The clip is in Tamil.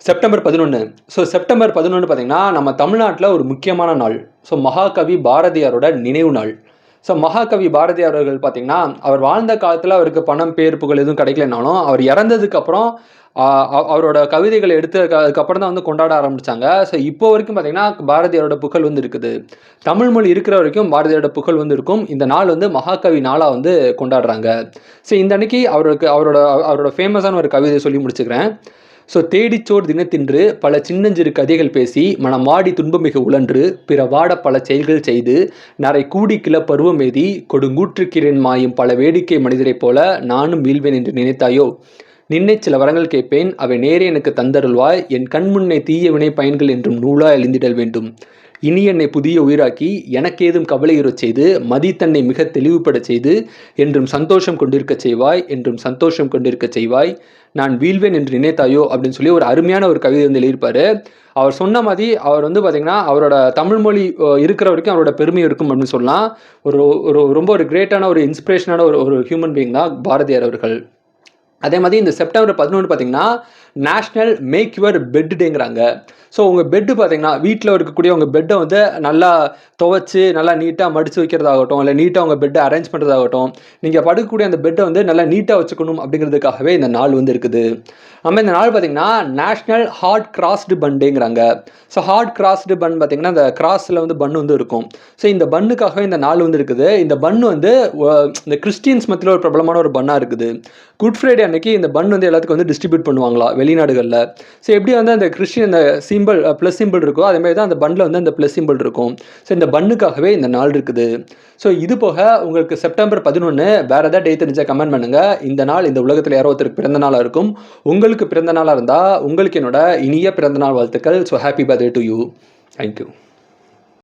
செப்டம்பர் 11. ஸோ செப்டம்பர் 11 பார்த்தீங்கன்னா நம்ம தமிழ்நாட்டில் ஒரு முக்கியமான நாள். ஸோ மகாகவி பாரதியாரோட நினைவு நாள். ஸோ மகாகவி பாரதியார் அவர்கள் பார்த்தீங்கன்னா அவர் வாழ்ந்த காலத்தில் அவருக்கு பணம் பேர் புகழ் எதுவும் கிடைக்கலனாலும் அவர் இறந்ததுக்கப்புறம் அவரோட கவிதைகளை எடுத்ததுக்கப்புறம் தான் வந்து கொண்டாட ஆரம்பித்தாங்க. ஸோ இப்போ வரைக்கும் பார்த்தீங்கன்னா பாரதியாரோட புகழ் வந்து இருக்குது. தமிழ் மொழி இருக்கிற வரைக்கும் பாரதியாரோட புகழ் வந்து இருக்கும். இந்த நாள் வந்து மகாகவி நாளாக வந்து கொண்டாடுறாங்க. ஸோ இந்த அன்னைக்கு அவரோட ஃபேமஸான ஒரு கவிதை சொல்லி முடிச்சுக்கிறேன். ஸோ தேடிச்சோர் தினத்தின்று பல சின்னஞ்சிறு கதைகள் பேசி மனமாடி துன்பமிகு உழன்று பிற வாட பல செயல்கள் செய்து நரை கூடி கிள பருவமேதி கொடுங்கூற்றுக்கிறேன் மாயும் பல வேடிக்கை மனிதரைப் போல நானும் வீழ்வேன் என்று நினைத்தாயோ? நின்னை சில வரங்கள் கேட்பேன், அவை நேரே எனக்கு தந்தருள்வாய். என் கண்முன்னை தீய வினை பயன்கள் என்றும் நூலாய் எழுந்திடல் வேண்டும். இனி என்னை புதிய உயிராக்கி எனக்கேதும் கவலையுறச் செய்து மதி தன்னை மிக தெளிவுபடச் செய்து என்றும் சந்தோஷம் கொண்டிருக்க செய்வாய், என்றும் சந்தோஷம் கொண்டிருக்க செய்வாய். நான் வீழ்வேன் என்று நினைத்தாயோ அப்படின்னு சொல்லி ஒரு அருமையான ஒரு கவிதை வந்து எழுதியிருப்பாரு. அவர் சொன்ன மாதிரி அவர் வந்து பார்த்தீங்கன்னா அவரோட தமிழ் மொழி இருக்கிற வரைக்கும் அவரோட பெருமை இருக்கும் அப்படின்னு சொல்லலாம். ரொம்ப ஒரு கிரேட்டான ஒரு இன்ஸ்பிரேஷனான ஒரு ஹியூமன் பீயிங் தான் பாரதியார் அவர்கள். அதே மாதிரி இந்த செப்டம்பர் 11 பார்த்தீங்கன்னா நேஷ்னல் மேக் யுவர் பெட் டேங்கிறாங்க. ஸோ உங்கள் பெட்டு பார்த்தீங்கன்னா வீட்டில் இருக்கக்கூடிய உங்கள் பெட்டை வந்து நல்லா துவைச்சி நல்லா நீட்டாக மடித்து வைக்கிறதாகட்டும், இல்லை நீட்டாக உங்கள் பெட்டை அரேஞ்ச் பண்ணுறதாகட்டும், நீங்கள் படுக்கக்கூடிய அந்த பெட்டை வந்து நல்லா நீட்டாக வச்சுக்கணும் அப்படிங்கிறதுக்காகவே இந்த நாள் வந்து இருக்குது. நம்ம இந்த நாள் பார்த்தீங்கன்னா நேஷ்னல் ஹார்ட் கிராஸ்டு பன் டேங்கிறாங்க. ஸோ ஹார்ட் கிராஸ்டு பன் பார்த்தீங்கன்னா இந்த கிராஸில் வந்து பன் வந்து இருக்கும். ஸோ இந்த பன்னுக்காகவே இந்த நாள் வந்து இருக்குது. இந்த பன் வந்து இந்த கிறிஸ்டியன்ஸ் மத்தியில் ஒரு பிரபலமான ஒரு பன்னாக இருக்குது. குட் ஃப்ரைடே அன்னைக்கு இந்த பன் வந்து எல்லாத்துக்கும் வந்து டிஸ்ட்ரிபியூட் பண்ணுவாங்களா வெளிநாடுகளில். ஸோ எப்படி வந்து அந்த கிறிஸ்டியன் அந்த சிம்பிள் ப்ளஸ் சிம்பிள் இருக்கோ அதே மாதிரி தான் அந்த பன்னில் வந்து அந்த ப்ளஸ் சிம்பிள் இருக்கும். ஸோ இந்த பன்னுக்காகவே இந்த நாள் இருக்குது. ஸோ இது போக உங்களுக்கு செப்டம்பர் 11 வேறு ஏதாவது டேட் தெரிஞ்சால் கமெண்ட் பண்ணுங்கள். இந்த நாள் இந்த உலகத்தில் யாரோ ஒருத்தருக்கு பிறந்த நாளாக இருக்கும். உங்களுக்கு பிறந்த நாளாக இருந்தால் உங்களுக்கு என்னோட இனிய பிறந்த நாள் வாழ்த்துக்கள். So happy birthday to you. Thank you.